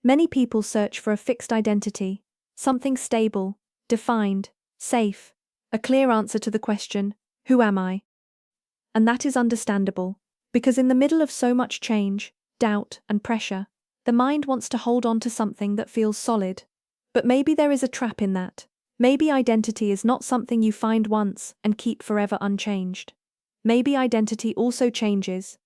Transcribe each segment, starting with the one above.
Many people search for a fixed identity, something stable, defined, safe, a clear answer to the question, who am I? And that is understandable, because in the middle of so much change, doubt, and pressure, the mind wants to hold on to something that feels solid. But maybe there is a trap in that. Maybe identity is not something you find once and keep forever unchanged. Maybe identity also changes.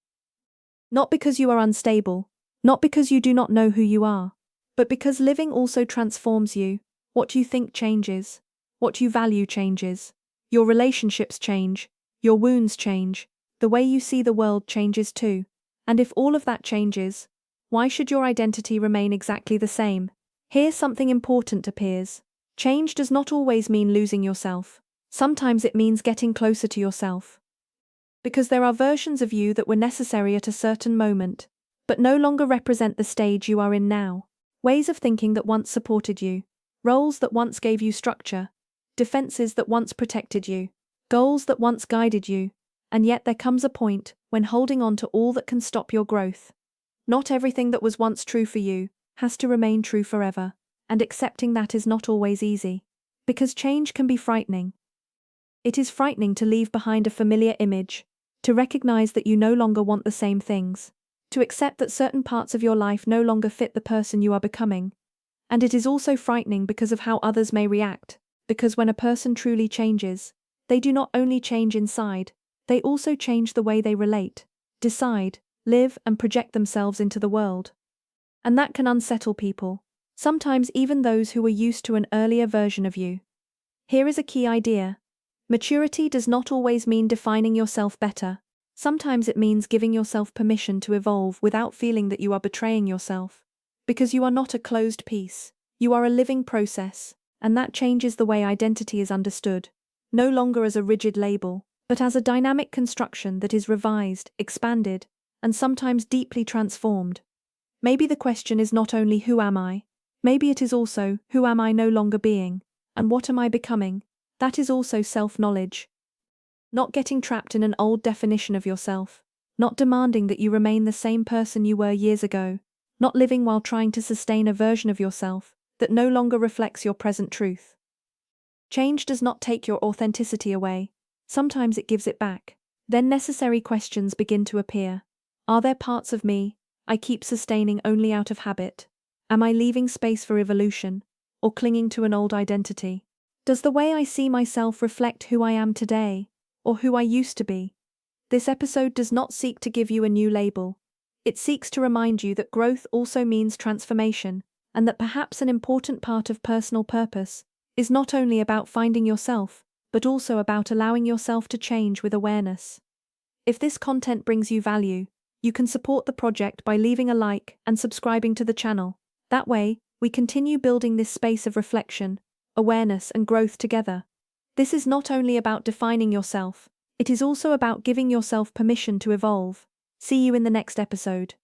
Not because you are unstable, not because you do not know who you are, but because living also transforms you. What you think changes, what you value changes, your relationships change, your wounds change, the way you see the world changes too. And if all of that changes, why should your identity remain exactly the same? Here something important appears. Change does not always mean losing yourself. Sometimes it means getting closer to yourself. Because there are versions of you that were necessary at a certain moment, but no longer represent the stage you are in now. Ways of thinking that once supported you, roles that once gave you structure, defenses that once protected you, goals that once guided you, and yet there comes a point when holding on to all that can stop your growth. Not everything that was once true for you has to remain true forever, and accepting that is not always easy, because change can be frightening. It is frightening to leave behind a familiar image, to recognize that you no longer want the same things, to accept that certain parts of your life no longer fit the person you are becoming. And it is also frightening because of how others may react, because when a person truly changes, they do not only change inside, they also change the way they relate, decide, live, and project themselves into the world. And that can unsettle people, sometimes even those who were used to an earlier version of you. Here is a key idea. Maturity does not always mean defining yourself better. Sometimes it means giving yourself permission to evolve without feeling that you are betraying yourself. Because you are not a closed piece, you are a living process, and that changes the way identity is understood, no longer as a rigid label, but as a dynamic construction that is revised, expanded, and sometimes deeply transformed. Maybe the question is not only who am I, maybe it is also who am I no longer being, and what am I becoming? That is also self-knowledge. Not getting trapped in an old definition of yourself, not demanding that you remain the same person you were years ago, not living while trying to sustain a version of yourself that no longer reflects your present truth. Change does not take your authenticity away, sometimes it gives it back. Then necessary questions begin to appear. Are there parts of me I keep sustaining only out of habit? Am I leaving space for evolution, or clinging to an old identity? Does the way I see myself reflect who I am today, or who I used to be? This episode does not seek to give you a new label. It seeks to remind you that growth also means transformation, and that perhaps an important part of personal purpose is not only about finding yourself, but also about allowing yourself to change with awareness. If this content brings you value, you can support the project by leaving a like and subscribing to the channel. That way, we continue building this space of reflection, awareness, and growth together. This is not only about defining yourself, it is also about giving yourself permission to evolve. See you in the next episode.